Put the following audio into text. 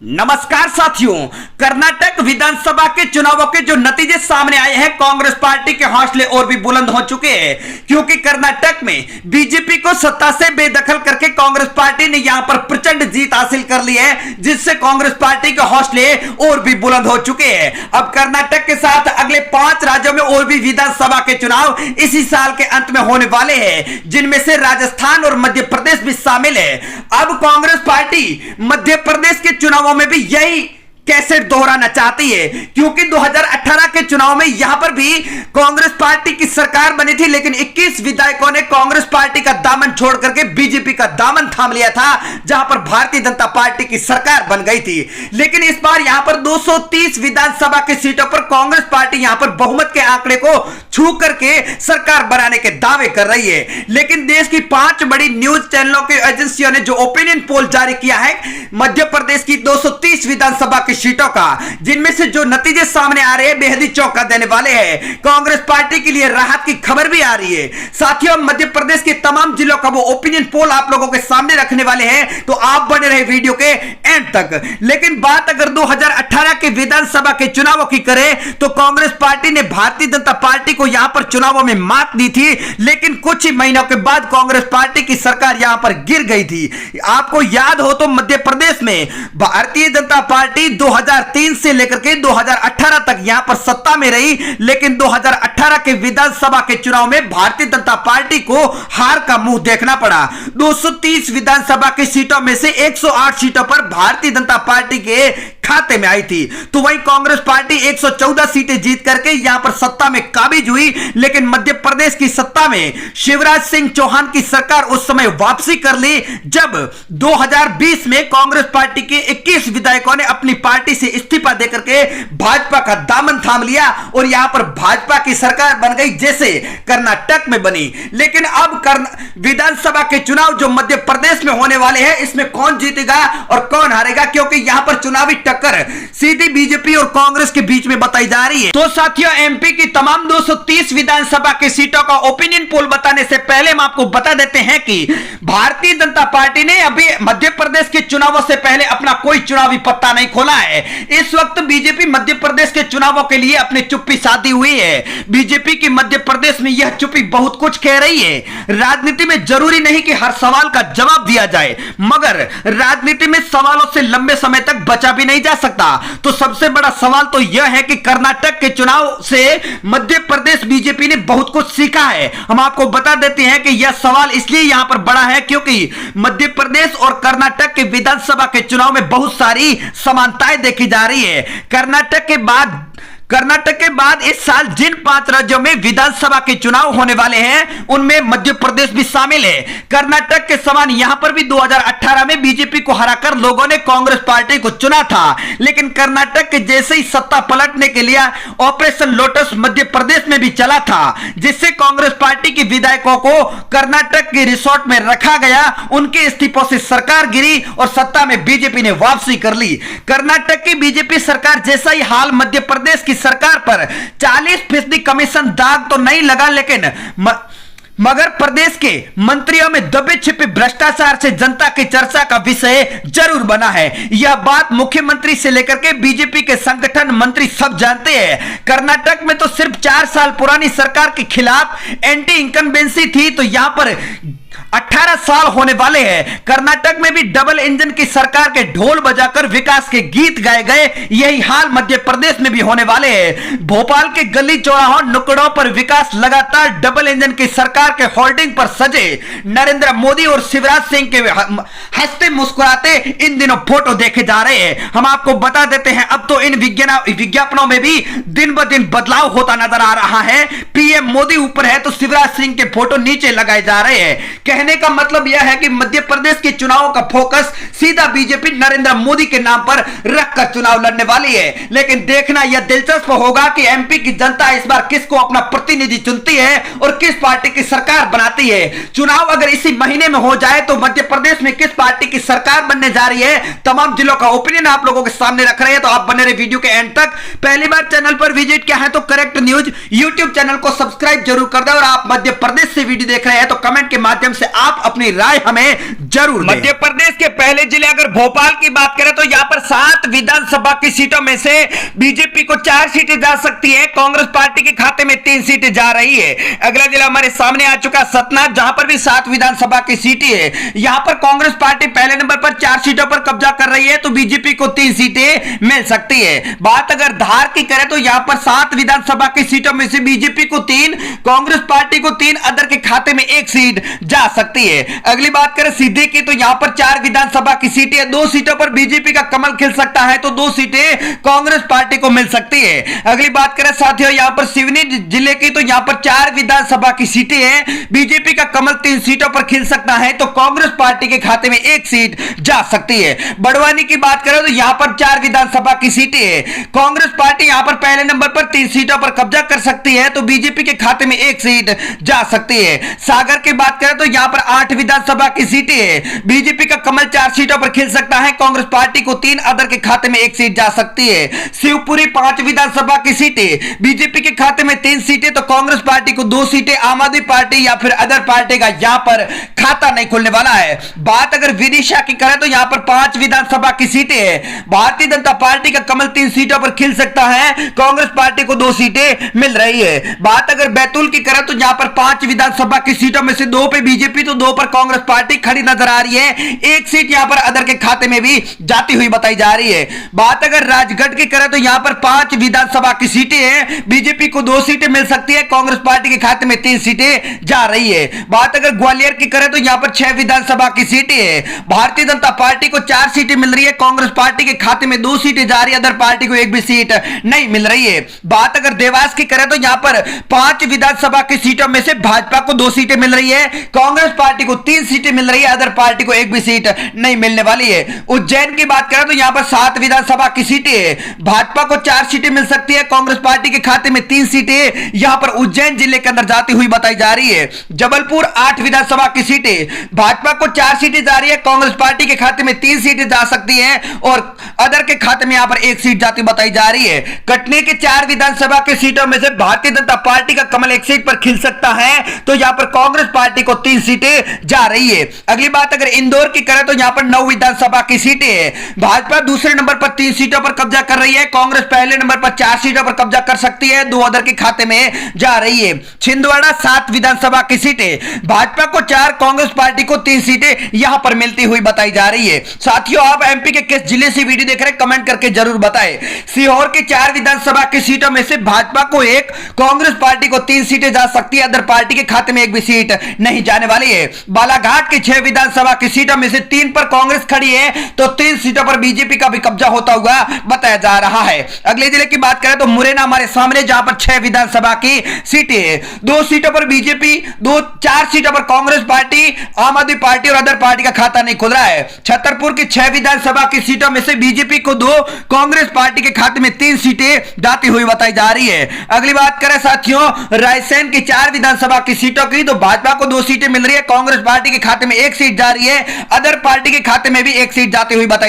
नमस्कार साथियों, कर्नाटक विधानसभा के चुनावों के जो नतीजे सामने आए हैं, कांग्रेस पार्टी के हौसले और भी बुलंद हो चुके हैं क्योंकि कर्नाटक में बीजेपी को सत्ता से बेदखल करके कांग्रेस पार्टी ने यहां पर प्रचंड जीत हासिल कर ली है, जिससे कांग्रेस पार्टी के हौसले और भी बुलंद हो चुके हैं। अब कर्नाटक के साथ अगले 5 राज्यों में और भी विधानसभा के चुनाव इसी साल के अंत में होने वाले हैं, जिनमें से राजस्थान और मध्य प्रदेश भी शामिल है। अब कांग्रेस पार्टी मध्य प्रदेश के चुनाव में भी यही कैसेट दोहराना चाहती है क्योंकि 2018 के चुनाव में यहां पर भी कांग्रेस पार्टी की सरकार बनी थी, लेकिन 21 विधायकों ने कांग्रेस पार्टी का दामन छोड़ करके बीजेपी का दामन थाम लिया था, जहां पर भारतीय जनता पार्टी की सरकार बन गई थी। लेकिन इस बार यहां पर 230 विधानसभा की सीटों पर कांग्रेस पार्टी यहां पर बहुमत के आंकड़े को छू करके सरकार बनाने के दावे कर रही है। लेकिन देश की 5 बड़ी न्यूज चैनलों की एजेंसियों ने जो ओपिनियन पोल जारी किया है मध्य प्रदेश की 230 विधानसभा की सीटों का, जिनमें से जो नतीजे सामने आ रहे हैं बेहद ही चौंका देने वाले हैं। कांग्रेस पार्टी के लिए राहत की खबर भी आ रही है। साथियों, मध्य प्रदेश के तमाम जिलों का वो ओपिनियन पोल आप लोगों के सामने रखने वाले हैं, तो आप बने रहे वीडियो के एंड तक। लेकिन बात अगर 2018 के विधानसभा के चुनावों की करें तो कांग्रेस पार्टी ने भारतीय जनता पार्टी को यहां पर चुनावों में मात दी थी, लेकिन कुछ ही महीनों के बाद कांग्रेस पार्टी की सरकार यहां पर गिर गई थी। आपको याद हो तो मध्य प्रदेश में भारतीय जनता पार्टी 2003 से लेकर के 2018 तक यहां पर सत्ता में रही, लेकिन 2018 के विधानसभा के चुनाव में भारतीय जनता पार्टी को हार का मुंह देखना पड़ा। 230 विधानसभा की सीटों में से 108 सीटों पर भारतीय जनता पार्टी के खाते में आई थी, तो वहीं कांग्रेस पार्टी 114 सीटें जीत करके यहां पर सत्ता में काबिज हुई। लेकिन मध्य प्रदेश की सत्ता में शिवराज सिंह चौहान की सरकार उस समय वापसी कर ली, जब 2020 में कांग्रेस पार्टी के 21 विधायकों ने अपनी पार्टी से इस्तीफा देकर के भाजपा का दामन थाम लिया और यहां पर भाजपा की सरकार बन गई, जैसे कर्नाटक में बनी। लेकिन अब विधानसभा के चुनाव जो मध्य प्रदेश में होने वाले हैं, इसमें कौन जीतेगा और कौन हारेगा, क्योंकि यहां पर चुनावी टक्कर सीधी बीजेपी और कांग्रेस के बीच में बताई जा रही है। तो साथियों, एमपी की तमाम 230 विधानसभा की सीटों का ओपिनियन पोल बताने से पहले हम आपको बता देते हैं कि भारतीय जनता पार्टी ने अभी मध्य प्रदेश के चुनावों से पहले अपना कोई चुनावी पत्ता नहीं खोला है। इस वक्त बीजेपी मध्य प्रदेश के चुनावों के लिए अपनी चुप्पी साधी हुई है। बीजेपी की मध्य प्रदेश में यह चुप्पी बहुत कुछ कह रही है। राजनीति में जरूरी नहीं कि हर सवाल का जवाब दिया जाए, मगर राजनीति में सवालों से लंबे समय तक बचा भी नहीं जा सकता। तो सबसे बड़ा सवाल तो यह है कि कर्नाटक के चुनाव से मध्य प्रदेश बीजेपी ने बहुत कुछ सीखा है। हम आपको बता देते हैं कि यह सवाल इसलिए यहां पर बड़ा है क्योंकि मध्य प्रदेश और कर्नाटक के विधानसभा के चुनाव में बहुत सारी समानताएं देखी जा रही है। कर्नाटक के बाद इस साल जिन 5 राज्यों में विधानसभा के चुनाव होने वाले हैं, उनमें मध्य प्रदेश भी शामिल है। कर्नाटक के समान यहां पर भी 2018 में बीजेपी को हराकर लोगों ने कांग्रेस पार्टी को चुना था, लेकिन कर्नाटक के जैसे ही सत्ता पलटने के लिए ऑपरेशन लोटस मध्य प्रदेश में भी चला था, जिससे कांग्रेस पार्टी के विधायकों को कर्नाटक के रिसोर्ट में रखा गया। उनके इस्तीफों से सरकार गिरी और सत्ता में बीजेपी ने वापसी कर ली। कर्नाटक की बीजेपी सरकार जैसा ही हाल मध्य प्रदेश की सरकार पर 40% कमीशन दाग तो नहीं लगा, लेकिन मगर प्रदेश के मंत्रियों में दबे छिपे भ्रष्टाचार से जनता की चर्चा का विषय जरूर बना है। यह बात मुख्यमंत्री से लेकर के बीजेपी के संगठन मंत्री सब जानते हैं। कर्नाटक में तो सिर्फ 4 साल पुरानी सरकार के खिलाफ एंटी इनकम्बेंसी थी, तो यहां पर 18 साल होने वाले हैं। कर्नाटक में भी डबल इंजन की सरकार के ढोल बजाकर विकास के गीत गाए गए। यही हाल मध्य प्रदेश में भी होने वाले हैं। भोपाल के गली चौराहों नुक्कड़ों पर विकास लगातार डबल इंजन की सरकार के होर्डिंग पर सजे नरेंद्र मोदी और शिवराज सिंह के हंसते मुस्कुराते इन दिनों फोटो देखे जा रहे हैं। हम आपको बता देते हैं, अब तो इन विज्ञापनों में भी दिन ब दिन बदलाव होता नजर आ रहा है। पीएम मोदी ऊपर है तो शिवराज सिंह के फोटो नीचे लगाए जा रहे हैं। कहने का मतलब यह है कि मध्य प्रदेश के चुनावों का फोकस सीधा बीजेपी नरेंद्र मोदी के नाम पर रखकर चुनाव लड़ने वाली है। लेकिन देखना यह दिलचस्प होगा कि एमपी की जनता इस बार किसको अपना प्रतिनिधि चुनती है और किस पार्टी की सरकार बनाती है। चुनाव अगर इसी महीने में हो जाए तो मध्य प्रदेश में किस पार्टी की सरकार बनने जा रही है, तमाम जिलों का ओपिनियन आप लोगों के सामने रख रहे हैं। तो आप बने रहे वीडियो के एंड तक। पहली बार चैनल पर विजिट किया है तो करेक्ट न्यूज यूट्यूब चैनल को सब्सक्राइब जरूर कर दे, और आप मध्य प्रदेश से वीडियो देख रहे हैं तो कमेंट के माध्यम माध्यम से आप अपनी राय हमें जरूर दें। मध्य प्रदेश के पहले जिले अगर भोपाल की बात करें तो यहां पर 7 विधानसभा की सीटों में से बीजेपी को 4 सीटें जा सकती है, कांग्रेस पार्टी के खाते में 3 सीटें जा रही है। अगला जिला हमारे सामने आ चुका सतना, जहां पर भी 7 विधानसभा की सीटें है। यहां पर कांग्रेस पार्टी पहले नंबर पर 4 सीटों पर कब्जा कर रही है, तो बीजेपी को 3 सीटें मिल सकती है। बात अगर धार की करें तो यहां पर 7 विधानसभा की सीटों में से बीजेपी को 3, कांग्रेस पार्टी को 3, अदर के खाते में 1 सीट जा सकती है। अगली बात करें सीधे की तो यहां पर 4 विधानसभा की सीटें, 2 सीटों पर बीजेपी का कमल खिल सकता है, तो 2 सीटें कांग्रेस पार्टी को मिल सकती है। अगली बात करें साथियों यहां पर सिवनी जिले की तो यहां पर 4 विधानसभा की सीटें हैं, बीजेपी का कमल 3 सीटों पर खिल सकता है, तो कांग्रेस पार्टी के खाते में 1 सीट जा सकती है। बड़वानी की बात करें तो यहां पर 4 विधानसभा की सीटें हैं, कांग्रेस पार्टी यहां पर पहले नंबर पर 3 सीटों पर कब्जा कर सकती है, तो बीजेपी के खाते में 1 सीट जा सकती है। सागर की बात करें तो यहां पर 8 विधानसभा की सीटें हैं, बीजेपी का कमल 4 सीटों पर खिल सकता है, कांग्रेस पार्टी को 3, अदर के खाते में 1 सीट जा सकती है। शिवपुरी 5 विधानसभा की सीटें, बीजेपी के खाते में 3 सीटें, तो कांग्रेस पार्टी को 2 सीटें, आम आदमी पार्टी या फिर अदर पार्टी का यहां पर खाता नहीं खुलने वाला है। बात अगर विदिशा की करें तो यहां पर 5 विधानसभा की सीटें हैं, भारतीय जनता पार्टी का कमल 3 सीटों पर खिल सकता है, कांग्रेस पार्टी को 2 सीटें मिल रही है। बात अगर बैतूल की करें तो यहां पर 5 विधानसभा की सीटों में से 2 पे बीजेपी तो 2 पर कांग्रेस पार्टी खड़ी नजर आ रही है, 1 सीट यहां पर अदर के खाते में भी जाती हुई बताई जा रही है। बात अगर राजगढ़ की करें तो यहां पर 5 विधानसभा की सीटें हैं, बीजेपी को 2 सीटें मिल सकती है, कांग्रेस पार्टी के खाते में 3 सीटें जा रही है। बात अगर ग्वालियर की करें तो यहां पर 6 विधानसभा की सीटें हैं, भारतीय जनता पार्टी को 4 सीटें मिल रही है, कांग्रेस पार्टी के खाते में 2 सीटें जा रही है, अदर पार्टी को 1 भी सीट नहीं मिल रही है। बात अगर देवास की करें तो यहां पर 5 विधानसभा की सीटों में से भाजपा को 2 सीटें मिल रही है, कांग्रेस पार्टी को 3 सीटें मिल रही है, अदर पार्टी को 1 भी सीट नहीं मिलने वाली है। उज्जैन की बात करें तो यहां पर 7 विधानसभा की सीटें हैं, भाजपा को 4 सीटें मिल सकती है, कांग्रेस पार्टी के खाते में 3 सीटें यहां पर उज्जैन जिले के अंदर जाती हुई बताई जा रही है। जबलपुर 8 विधानसभा की सीटें, भाजपा को 4 सीटें जा रही है, कांग्रेस पार्टी के खाते में 3 सीटें जा सकती है, और अदर के खाते में यहां पर 1 सीट जाती बताई जा रही है। कटनी के 4 विधानसभा की सीटों में से भारतीय जनता पार्टी का कमल 1 सीट पर खिल सकता है, तो यहां पर कांग्रेस पार्टी को 3 सीटें जा रही है। अगली बात अगर इंदौर की करें तो यहां पर 9 विधानसभा की सीटें हैं, भाजपा दूसरे नंबर पर 3 सीटों पर कब्जा कर रही है, कांग्रेस पहले नंबर पर 4 सीटों पर कब्जा कर सकती है, 2 अदर के खाते में जा रही है। छिंदवाड़ा 7 विधानसभा की सीटें, भाजपा को 4, कांग्रेस पार्टी को 3 सीटें यहां पर मिलती हुई बताई जा रही है। साथियों आप एमपी के किस जिले से वीडियो देख रहे हैं कमेंट करके जरूर बताएं। सीहोर के 4 विधानसभा की सीटों में से भाजपा को 1, कांग्रेस पार्टी को 3 सीटें जा सकती है, अदर पार्टी के खाते में 1 भी सीट नहीं जाने वाली है। बालाघाट की 6 विधानसभा की सीटों में से 3 पर कांग्रेस खड़ी है, तो 3 सीटों पर बीजेपी का भी कब्जा होता हुआ बताया जा रहा है। अगले जिले की बात करें तो मुरैना हमारे सामने, जहां पर 6 विधानसभा की सीटें हैं, 2 सीटों पर बीजेपी, 4 सीटों पर कांग्रेस पार्टी, आम आदमी पार्टी और अदर पार्टी का खाता नहीं खुल रहा है। छतरपुर की 6 विधानसभा की सीटों में से बीजेपी को 2, कांग्रेस पार्टी के खाते में 3 सीटें जाती हुई बताई जा रही है। अगली बात करें साथियों रायसेन की 4 विधानसभा की सीटों की, तो भाजपा को 2 सीटें मिल रही है, कांग्रेस पार्टी के खाते में 1 सीट जा रही है, अदर पार्टी के खाते में भी 1 सीट जाती हुई बताई